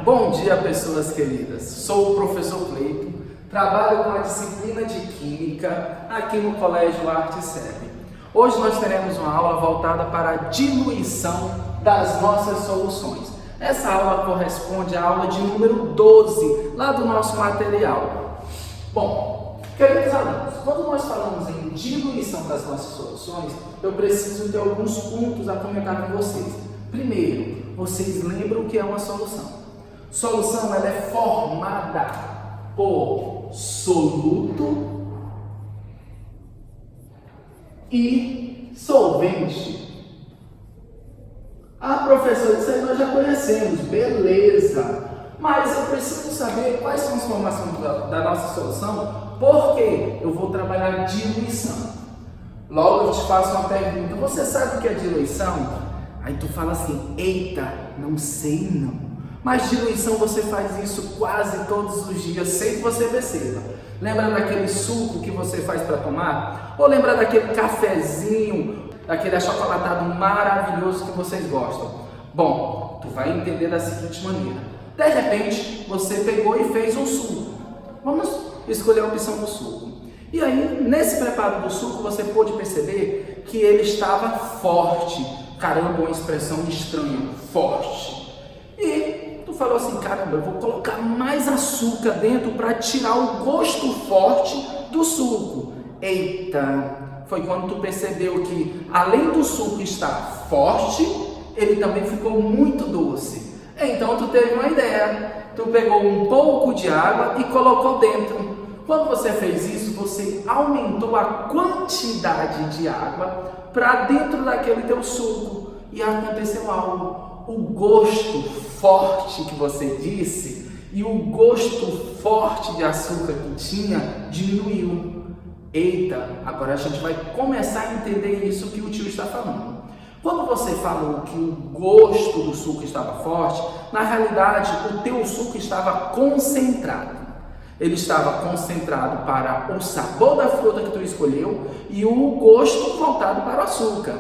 Bom dia, pessoas queridas. Sou o professor Cleito, trabalho com a disciplina de Química aqui no Colégio ArteSeb. Hoje nós teremos uma aula voltada para a diluição das nossas soluções. Essa aula corresponde à aula de número 12, lá do nosso material. Bom, queridos alunos, quando nós falamos em diluição das nossas soluções, eu preciso ter alguns pontos a comentar com vocês. Primeiro, vocês lembram o que é uma solução? Solução ela é formada por soluto e solvente. Ah, professor, isso aí nós já conhecemos, beleza. Mas eu preciso saber quais são as formações da nossa solução, porque eu vou trabalhar diluição. Logo eu te faço uma pergunta, você sabe o que é diluição? Aí tu fala assim, eita, não sei não. Mas diluição você faz isso quase todos os dias, sem que você perceba. Lembra daquele suco que você faz para tomar? Ou lembra daquele cafezinho, daquele achocolatado maravilhoso que vocês gostam? Bom, tu vai entender da seguinte maneira. De repente, você pegou e fez um suco. Vamos escolher a opção do suco. E aí, nesse preparo do suco, você pôde perceber que ele estava forte. Caramba, uma expressão estranha, forte. E tu falou assim, caramba, eu vou colocar mais açúcar dentro para tirar o gosto forte do suco. Eita, foi quando tu percebeu que além do suco estar forte, ele também ficou muito doce. Então tu teve uma ideia, tu pegou um pouco de água e colocou dentro. Quando você fez isso, você aumentou a quantidade de água para dentro daquele teu suco e aconteceu algo. O gosto forte que você disse e o gosto forte de açúcar que tinha diminuiu. Eita, agora a gente vai começar a entender isso que o tio está falando. Quando você falou que o gosto do suco estava forte, na realidade o teu suco estava concentrado. Ele estava concentrado para o sabor da fruta que tu escolheu e o gosto voltado para o açúcar.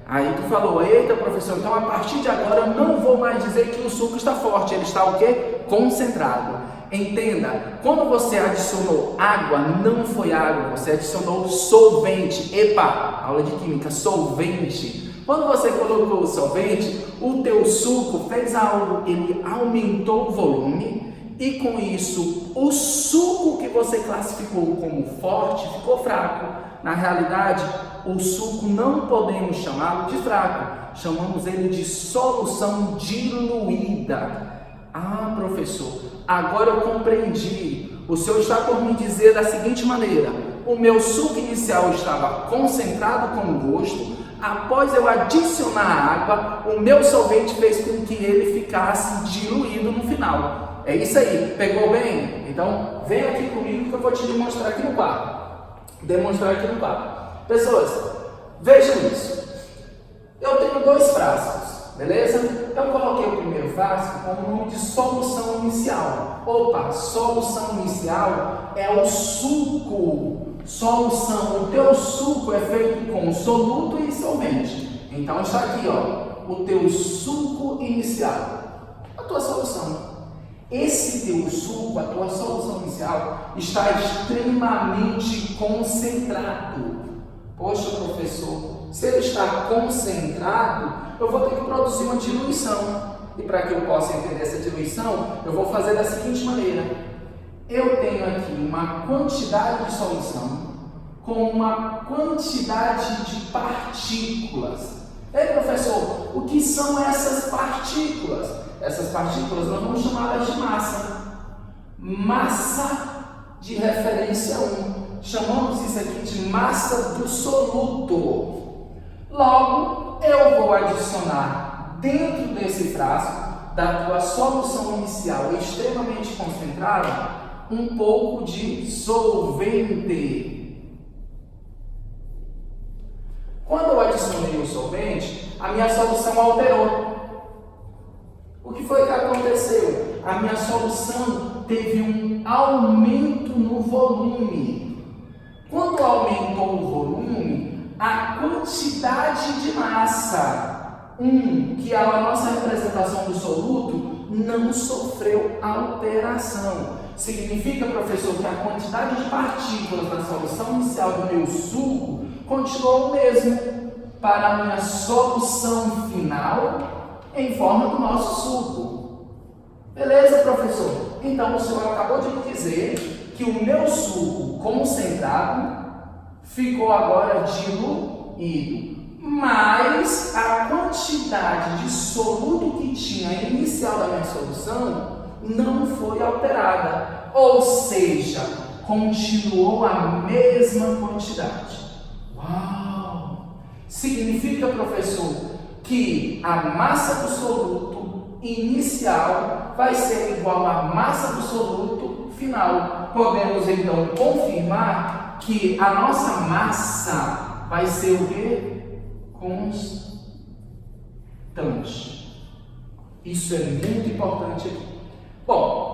Aí tu falou, eita professor, então a partir de agora eu não vou mais dizer que o suco está forte, ele está o quê? Concentrado. Entenda, quando você adicionou água, não foi água, você adicionou solvente. Epa, aula de química, solvente. Quando você colocou o solvente, o teu suco fez algo, ele aumentou o volume e com isso o suco que você classificou como forte ficou fraco. Na realidade, o suco não podemos chamá-lo de fraco, chamamos ele de solução diluída. Ah, professor, agora eu compreendi. O senhor está por me dizer da seguinte maneira: o meu suco inicial estava concentrado com gosto, após eu adicionar água, o meu solvente fez com que ele ficasse diluído no final. É isso aí, pegou bem? Então, vem aqui comigo que eu vou te demonstrar aqui no quadro. Pessoas, vejam isso. Eu tenho dois frascos, beleza? Eu coloquei o primeiro frasco com o nome de solução inicial. Opa, solução inicial é o suco. Solução, o teu suco é feito com soluto e solvente. Então está aqui, ó, o teu suco inicial, a tua solução. Esse teu suco, a tua solução inicial, está extremamente concentrado. Poxa, professor, se ele está concentrado, eu vou ter que produzir uma diluição. E para que eu possa entender essa diluição, eu vou fazer da seguinte maneira. Eu tenho aqui uma quantidade de solução com uma quantidade de partículas. Ei, professor, o que são essas partículas? Essas partículas nós vamos chamá-las de massa. Massa de referência 1. Chamamos isso aqui de massa do soluto. Logo, eu vou adicionar dentro desse frasco da tua solução inicial extremamente concentrada um pouco de solvente. Quando eu adicionei o solvente, a minha solução alterou. O que foi que aconteceu? A minha solução teve um aumento no volume. Quando aumentou o volume, a quantidade de massa, que é a nossa representação do soluto, não sofreu alteração. Significa, professor, que a quantidade de partículas da solução inicial do meu suco continuou o mesmo para a minha solução final em forma do nosso suco. Beleza, professor? Então, o senhor acabou de me dizer que o meu suco concentrado ficou agora diluído, mas a quantidade de soluto que tinha inicial da minha solução não foi alterada, ou seja, continuou a mesma quantidade. Uau! Significa, professor, que a massa do soluto inicial vai ser igual à massa do soluto final. Podemos então confirmar que a nossa massa vai ser o quê? Constante. Isso é muito importante aqui. Bom,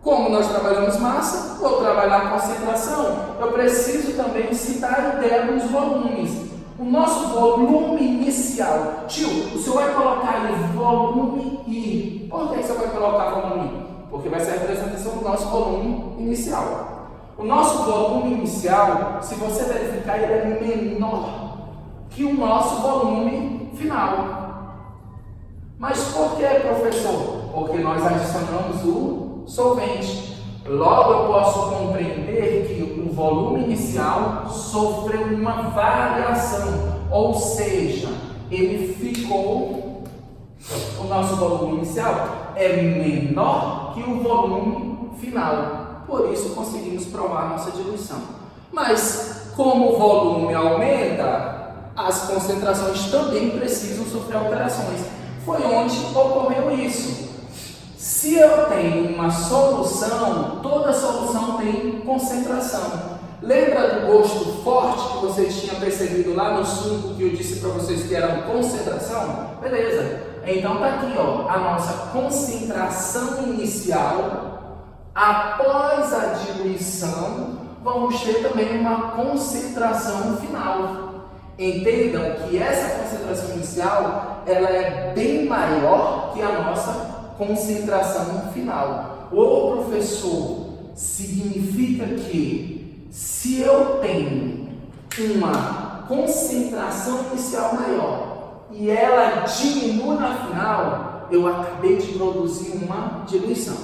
como nós trabalhamos massa, vou trabalhar concentração, eu preciso também citar a ideia dos volumes. O nosso volume inicial. Tio, o senhor vai colocar aí volume I. Por que você vai colocar volume I? Porque vai ser a representação do nosso volume inicial. O nosso volume inicial, se você verificar, ele é menor que o nosso volume final. Mas por que, professor? Porque nós adicionamos o solvente. Logo eu posso compreender que o volume inicial sofreu uma variação, ou seja, ele ficou, o nosso volume inicial é menor que o volume final. Por isso conseguimos provar nossa diluição. Mas como o volume aumenta, as concentrações também precisam sofrer alterações. Foi onde ocorreu isso. Se eu tenho uma solução, toda solução tem concentração. Lembra do gosto forte que vocês tinham percebido lá no suco que eu disse para vocês que era concentração? Beleza. Então tá aqui, ó, a nossa concentração inicial. Após a diluição, vamos ter também uma concentração final. Entendam que essa concentração inicial ela é bem maior que a nossa concentração final. O professor, significa que se eu tenho uma concentração inicial maior e ela diminui na final, eu acabei de produzir uma diluição.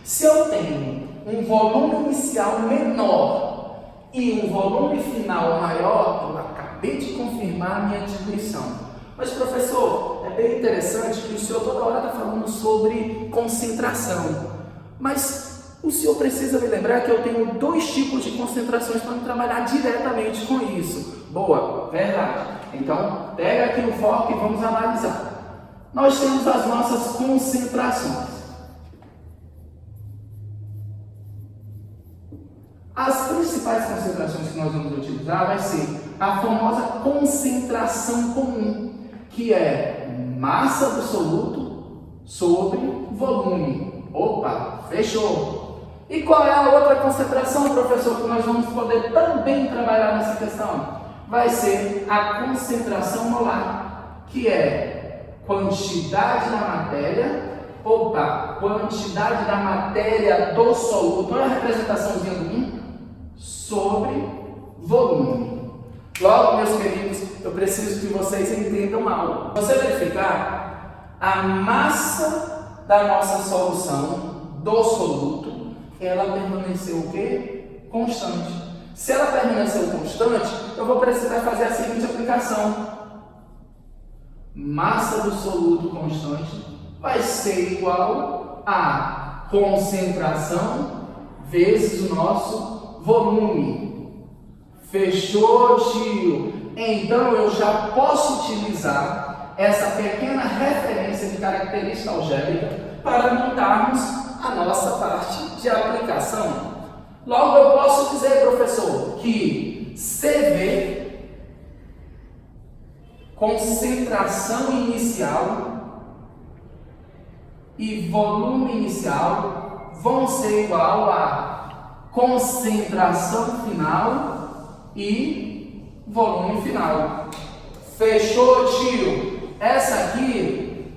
Se eu tenho um volume inicial menor e um volume final maior, eu acabei de confirmar a minha diluição. Mas, professor, é bem interessante que o senhor toda hora está falando sobre concentração. Mas o senhor precisa me lembrar que eu tenho dois tipos de concentrações para não trabalhar diretamente com isso. Boa, verdade. Então, pega aqui o foco e vamos analisar. Nós temos as nossas concentrações. As principais concentrações que nós vamos utilizar vai ser a famosa concentração comum, que é massa do soluto sobre volume. Opa, fechou! E qual é a outra concentração, professor, que nós vamos poder também trabalhar nessa questão? Vai ser a concentração molar, que é quantidade da matéria, quantidade da matéria do soluto, olha a representaçãozinha do 1, sobre volume. Logo, meus queridos, eu preciso que vocês entendam algo. Se você verificar, a massa da nossa solução do soluto, ela permaneceu o quê? Constante. Se ela permaneceu constante, eu vou precisar fazer a seguinte aplicação. Massa do soluto constante vai ser igual a concentração vezes o nosso volume. Fechou, tio? Então eu já posso utilizar essa pequena referência de característica algébrica para montarmos a nossa parte de aplicação. Logo eu posso dizer, professor, que CV, concentração inicial e volume inicial vão ser igual a concentração final e volume final. Fechou, tio? Essa aqui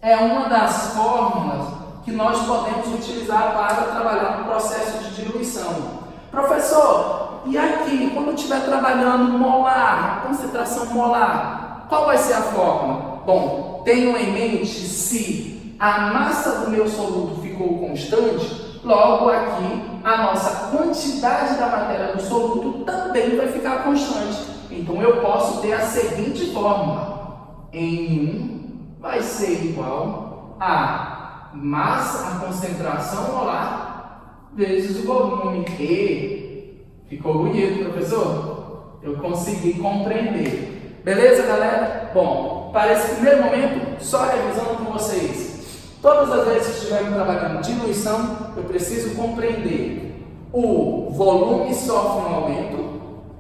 é uma das fórmulas que nós podemos utilizar para trabalhar no processo de diluição. Professor, e aqui, quando estiver trabalhando molar, concentração molar, qual vai ser a fórmula? Bom, tenho em mente se a massa do meu soluto ficou constante, logo aqui a nossa quantidade da matéria do soluto também vai ficar constante. Então eu posso ter a seguinte fórmula: N1 vai ser igual a massa, a concentração molar, vezes o volume. E ficou bonito, professor? Eu consegui compreender. Beleza, galera? Bom, para esse primeiro momento, só revisando com vocês. Todas as vezes que estivermos trabalhando diluição, eu preciso compreender o volume sofre um aumento.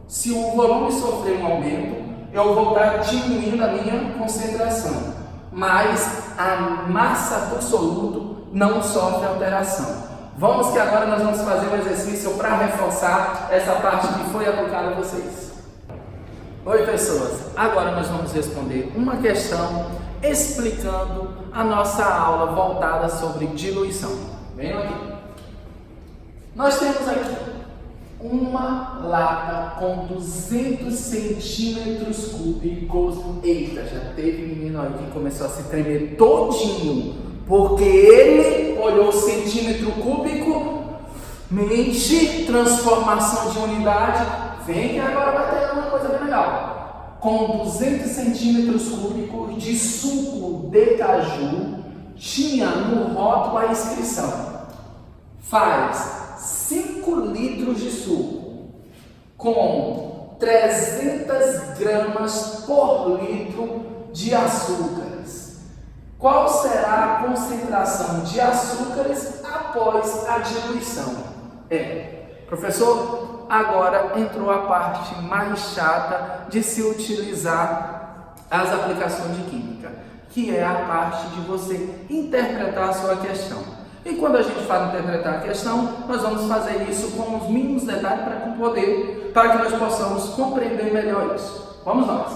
Se o volume sofrer um aumento, eu vou estar diminuindo a minha concentração. Mas a massa do soluto não sofre alteração. Vamos que agora nós vamos fazer um exercício para reforçar essa parte que foi aplicada a vocês. Oi, pessoas! Agora nós vamos responder uma questão explicando a nossa aula voltada sobre diluição. Venham aqui. Nós temos aqui uma lata com 200 centímetros cúbicos. Eita, já teve menino aí que começou a se tremer todinho, porque ele olhou centímetro cúbico, mente, transformação de unidade. Vem que agora vai ter uma coisa bem legal. Com 200 centímetros cúbicos de suco de caju, tinha no rótulo a inscrição: faz 5 litros de suco com 300 gramas por litro de açúcares. Qual será a concentração de açúcares após a diluição? Professor, agora entrou a parte mais chata de se utilizar as aplicações de química, que é a parte de você interpretar a sua questão. E quando a gente fala interpretar a questão, nós vamos fazer isso com os mínimos detalhes para que nós possamos compreender melhor isso. Vamos nós.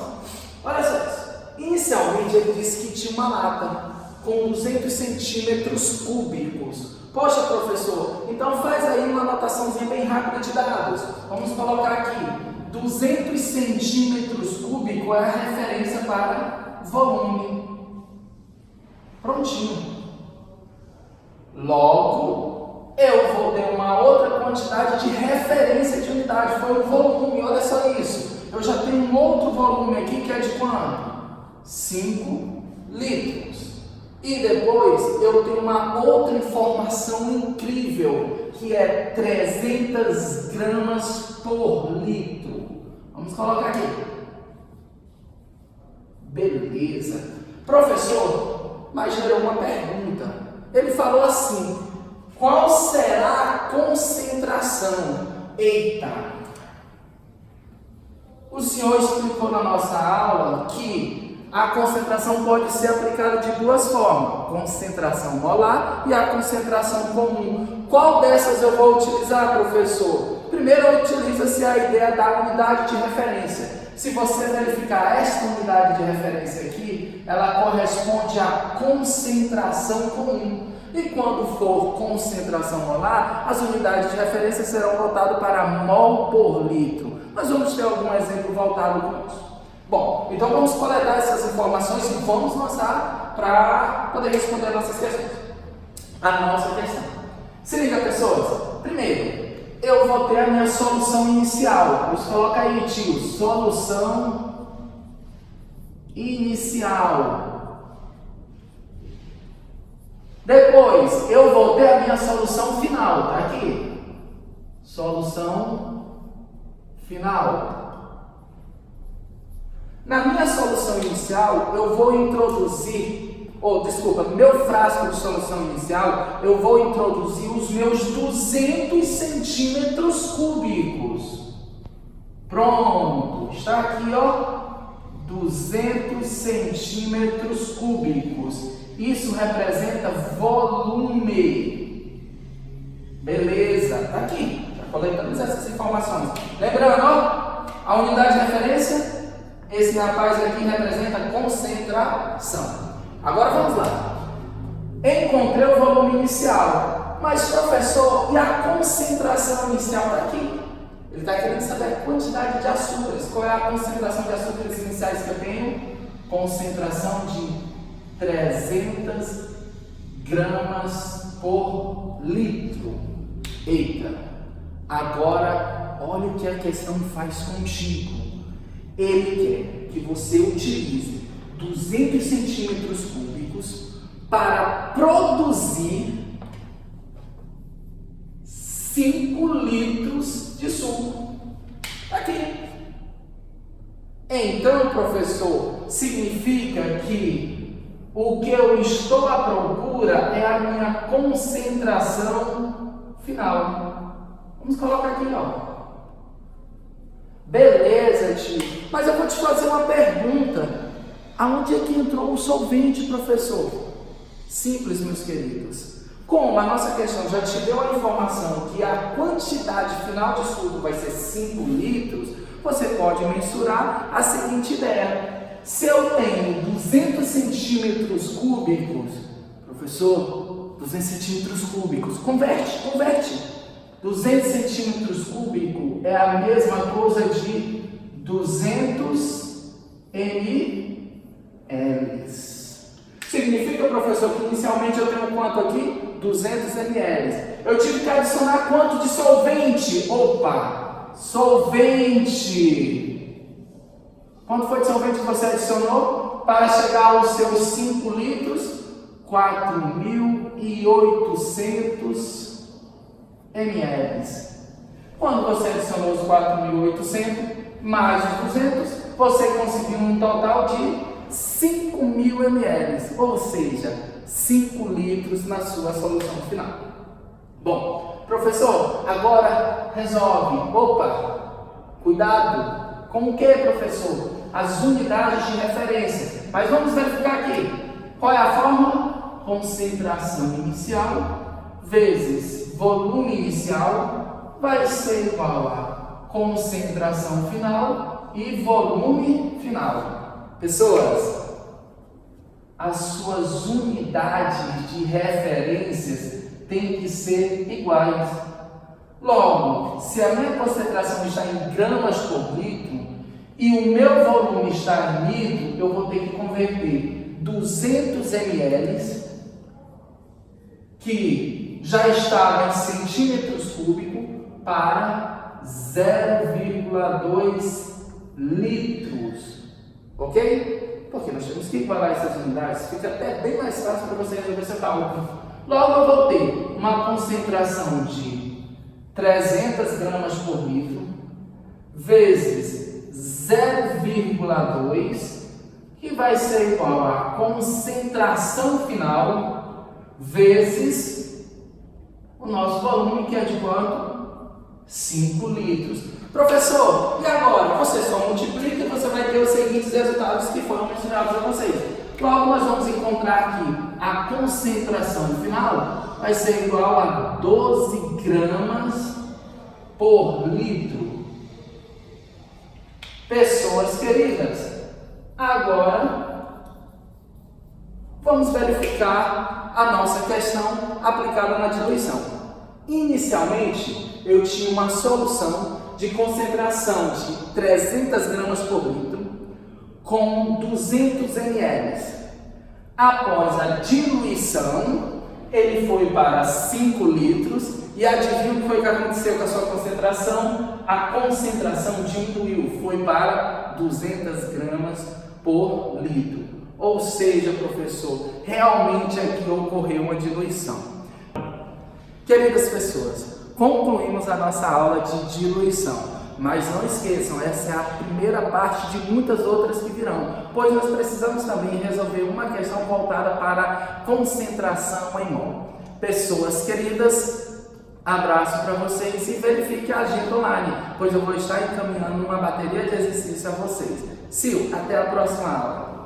Olha só isso. Inicialmente ele disse que tinha uma lata com 200 centímetros cúbicos. Poxa, professor, então faz aí uma anotaçãozinha bem rápida de dados. Vamos colocar aqui: 200 centímetros cúbicos é a referência para volume. Prontinho. Logo, eu vou ter uma outra quantidade de referência de unidade, foi o volume. Olha só isso. Eu já tenho um outro volume aqui que é de quanto? 5 litros. E depois eu tenho uma outra informação incrível, que é 300 gramas por litro. Vamos colocar aqui. Beleza. Professor, mas gerou uma pergunta. Ele falou assim: qual será a concentração? Eita! O senhor explicou na nossa aula que a concentração pode ser aplicada de duas formas: concentração molar e a concentração comum. Qual dessas eu vou utilizar, professor? Primeiro, utiliza-se a ideia da unidade de referência. Se você verificar esta unidade de referência aqui, ela corresponde à concentração comum. E quando for concentração molar, as unidades de referência serão voltadas para mol por litro. Nós vamos ter algum exemplo voltado com isso. Bom, então vamos coletar essas informações e vamos lançar para poder responder nossas questões. A nossa questão. Se liga, pessoas. Primeiro, eu vou ter a minha solução inicial. Vamos colocar aí, tio. Solução inicial. Depois, eu vou ter a minha solução final. Tá aqui. Solução final. Na minha solução inicial, eu vou introduzir, meu frasco de solução inicial, eu vou introduzir os meus 200 centímetros cúbicos. Pronto, está aqui, ó, 200 centímetros cúbicos. Isso representa volume. Beleza, tá aqui, já coletamos essas informações. Lembrando, ó, a unidade de referência, esse rapaz aqui representa concentração. Agora vamos lá. Encontrei o volume inicial. Mas, professor, e a concentração inicial está aqui? Ele está querendo saber a quantidade de açúcares. Qual é a concentração de açúcares iniciais que eu tenho? Concentração de 300 gramas por litro. Eita! Agora, olha o que a questão faz contigo. Ele quer que você utilize 200 centímetros cúbicos para produzir 5 litros de suco. Aqui. Então, professor, significa que o que eu estou à procura é a minha concentração final. Vamos colocar aqui, ó. Beleza, tio. Mas eu vou te fazer uma pergunta. Aonde é que entrou o solvente, professor? Simples, meus queridos. Como a nossa questão já te deu a informação que a quantidade final de suco vai ser 5 litros, você pode mensurar a seguinte ideia. Se eu tenho 200 centímetros cúbicos, professor, 200 centímetros cúbicos, converte. 200 centímetros cúbicos é a mesma coisa de 200 ml. Significa, professor, que inicialmente eu tenho quanto aqui? 200 ml. Eu tive que adicionar quanto de solvente? Opa! Solvente! Quanto foi de solvente que você adicionou para chegar aos seus 5 litros? 4.800 ml. Quando você adicionou os 4.800 mais os 200, você conseguiu um total de 5.000 ml, ou seja, 5 litros na sua solução final. Bom, professor, agora resolve. Opa, cuidado. Com o que, professor? As unidades de referência. Mas vamos verificar aqui. Qual é a fórmula? Concentração inicial vezes volume inicial vai ser igual a concentração final e volume final. Pessoas, as suas unidades de referências têm que ser iguais. Logo, se a minha concentração está em gramas por litro e o meu volume está em litro, eu vou ter que converter 200 ml, que já estava em centímetros cúbicos, para 0,2 litros. Ok? Porque nós temos que igualar essas unidades, fica até bem mais fácil para você resolver seu cálculo. Logo eu vou ter uma concentração de 300 gramas por litro vezes 0,2, que vai ser igual a concentração final vezes o nosso volume, que é de quanto? 5 litros. Professor, e agora? Você só multiplica e você vai ter os seguintes resultados que foram mencionados a vocês. Logo, nós vamos encontrar aqui a concentração final vai ser igual a 12 gramas por litro. Pessoas queridas, agora vamos verificar a nossa questão aplicada na diluição. Inicialmente, eu tinha uma solução de concentração de 300 gramas por litro com 200 ml. Após a diluição, ele foi para 5 litros e adivinha o que foi que aconteceu com a sua concentração? A concentração diminuiu, foi para 200 gramas por litro. Ou seja, professor, realmente aqui ocorreu uma diluição. Queridas pessoas, concluímos a nossa aula de diluição. Mas não esqueçam, essa é a primeira parte de muitas outras que virão, pois nós precisamos também resolver uma questão voltada para concentração em mol. Pessoas queridas, abraço para vocês e verifique a agenda online, pois eu vou estar encaminhando uma bateria de exercícios a vocês. Sil, até a próxima aula.